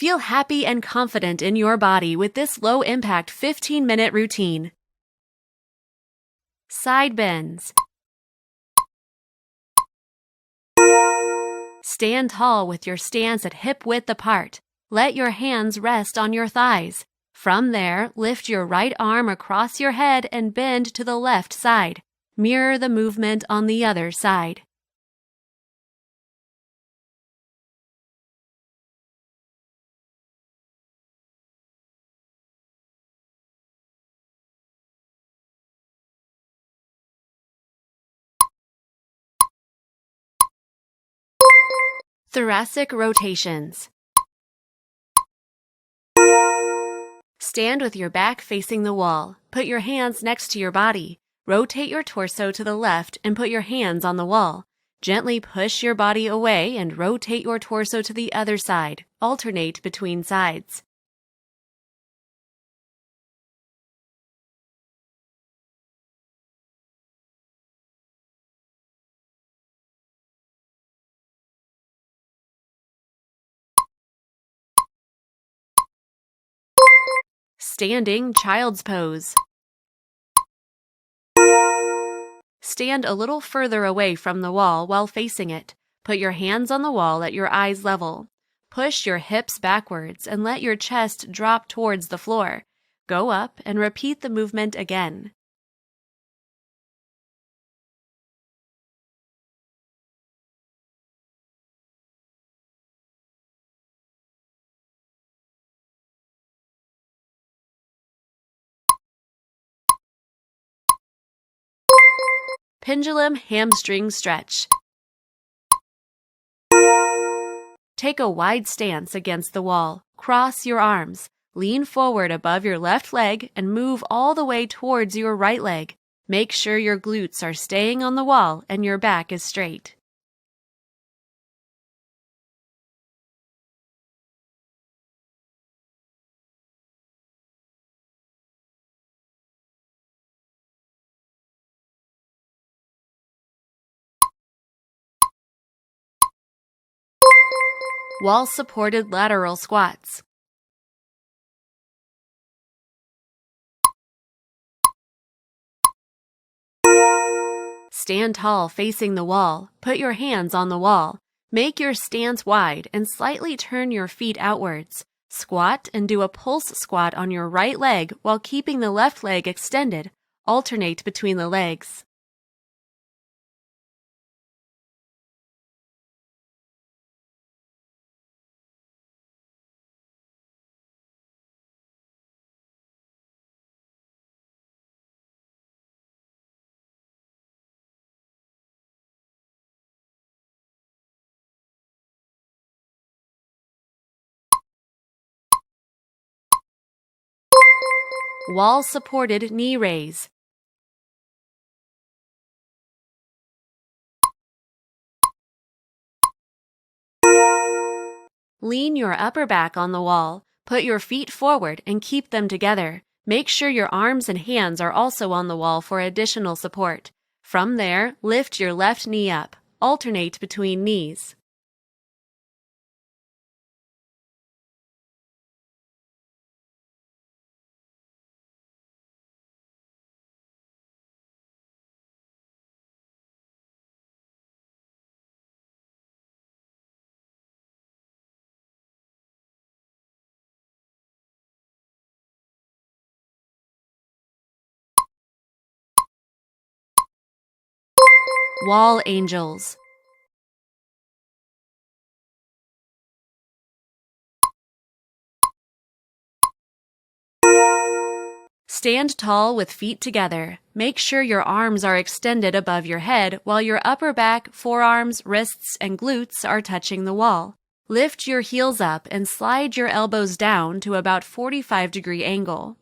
Feel happy and confident in your body with this low-impact 15-minute routine. Side bends. Stand tall with your stance at hip-width apart. Let your hands rest on your thighs. From there, lift your right arm across your head and bend to the left side. Mirror the movement on the other side. Thoracic rotations. Stand with your back facing the wall. Put your hands next to your body. Rotate your torso to the left and put your hands on the wall. Gently push your body away and rotate your torso to the other side. Alternate between sides. Standing child's pose. Stand a little further away from the wall while facing it. Put your hands on the wall at your eyes level. Push your hips backwards and let your chest drop towards the floor. Go up and repeat the movement again. Pendulum hamstring stretch. Take a wide stance against the wall. Cross your arms. Lean forward above your left leg and move all the way towards your right leg. Make sure your glutes are staying on the wall and your back is straight. Wall-supported lateral squats. Stand tall facing the wall. Put your hands on the wall. Make your stance wide and slightly turn your feet outwards. Squat and do a pulse squat on your right leg while keeping the left leg extended. Alternate between the legs. Wall-supported knee raise. Lean your upper back on the wall. Put your feet forward and keep them together. Make sure your arms and hands are also on the wall for additional support. From there, lift your left knee up. Alternate between knees. Wall angels. Stand tall with feet together. Make sure your arms are extended above your head while your upper back, forearms, wrists, and glutes are touching the wall. Lift your heels up and slide your elbows down to about 45-degree angle.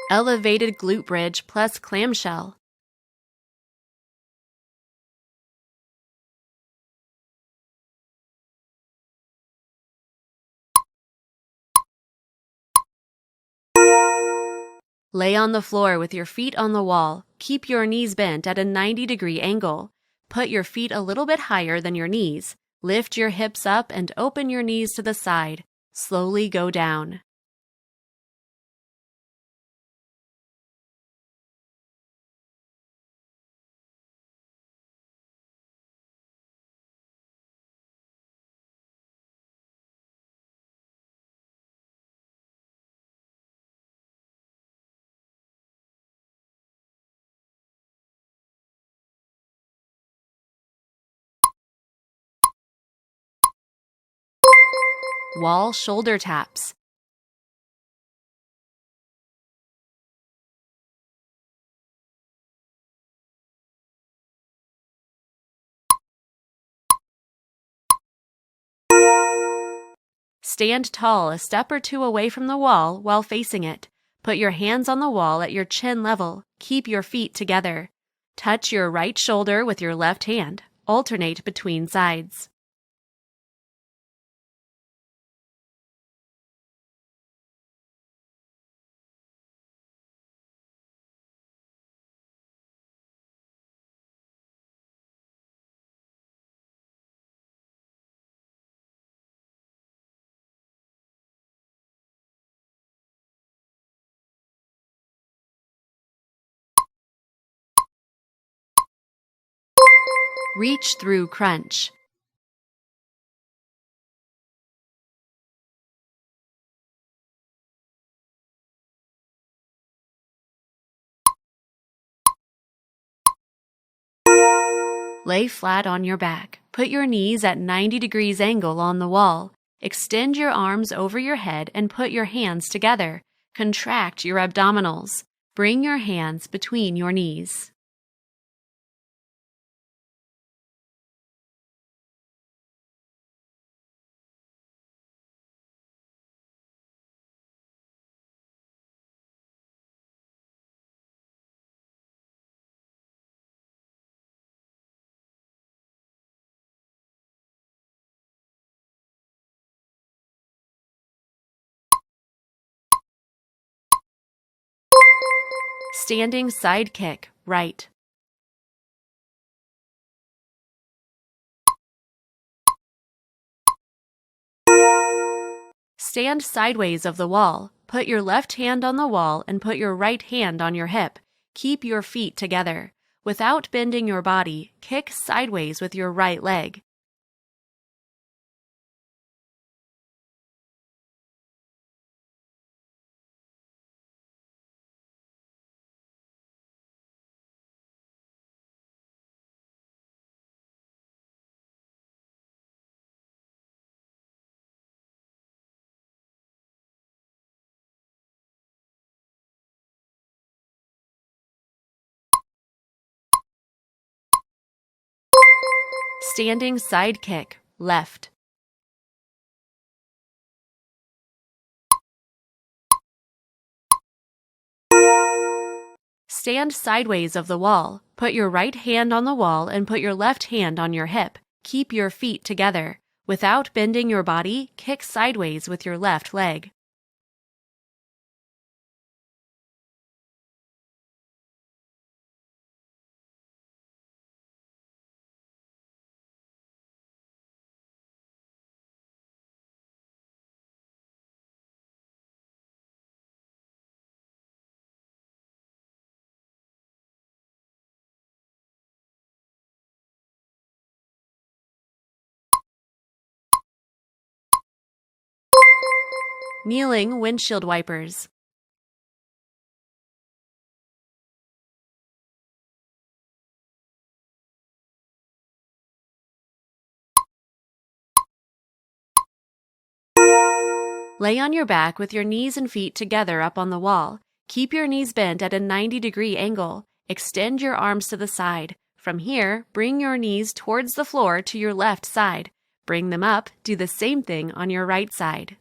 Elevated glute bridge plus clamshell. Lay on the floor with your feet on the wall. Keep your knees bent at a 90-degree angle. Put your feet a little bit higher than your knees. Lift your hips up and open your knees to the side. Slowly go down. Wall shoulder taps. Stand tall a step or two away from the wall while facing it. Put your hands on the wall at your chin level. Keep your feet together. Touch your right shoulder with your left hand. Alternate between sides. Reach through crunch. Lay flat on your back. Put your knees at 90 degrees angle on the wall. Extend your arms over your head and put your hands together. Contract your abdominals. Bring your hands between your knees. Standing side kick, right. Stand sideways of the wall. Put your left hand on the wall and put your right hand on your hip. Keep your feet together. Without bending your body, kick sideways with your right leg. Standing side kick, left. Stand sideways of the wall. Put your right hand on the wall and put your left hand on your hip. Keep your feet together. Without bending your body, kick sideways with your left leg. Kneeling windshield wipers. Lay on your back with your knees and feet together up on the wall. Keep your knees bent at a 90-degree angle. Extend your arms to the side. From here, bring your knees towards the floor to your left side. Bring them up. Do the same thing on your right side.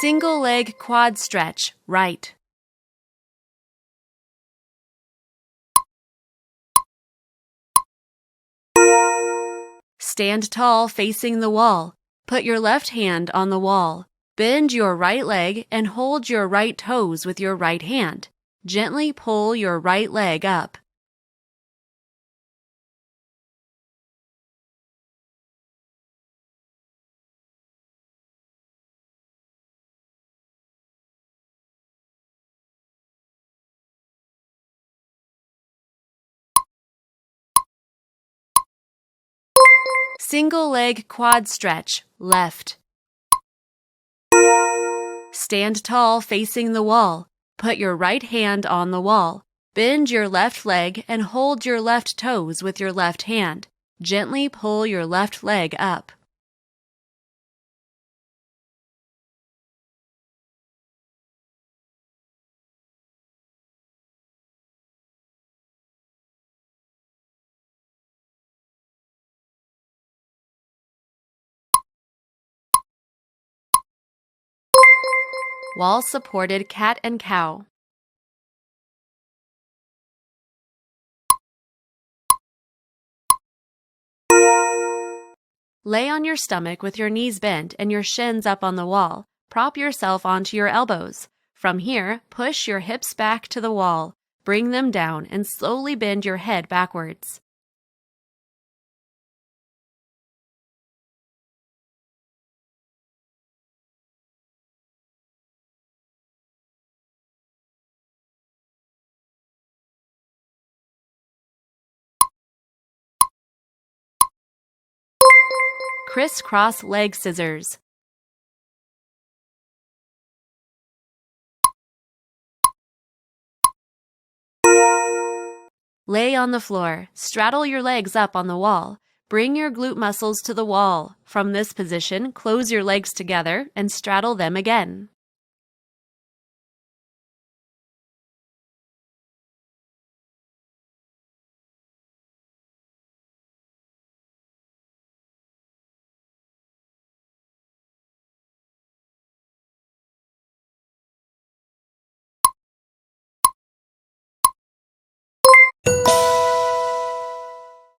Single leg quad stretch, right. Stand tall facing the wall. Put your left hand on the wall. Bend your right leg and hold your right toes with your right hand. Gently pull your right leg up. Single leg quad stretch, left. Stand tall facing the wall. Put your right hand on the wall. Bend your left leg and hold your left toes with your left hand. Gently pull your left leg up. Wall-supported cat and cow. Lay on your stomach with your knees bent and your shins up on the wall. Prop yourself onto your elbows. From here, push your hips back to the wall. Bring them down and slowly bend your head backwards. Crisscross leg scissors. Lay on the floor. Straddle your legs up on the wall. Bring your glute muscles to the wall. From this position, close your legs together and straddle them again.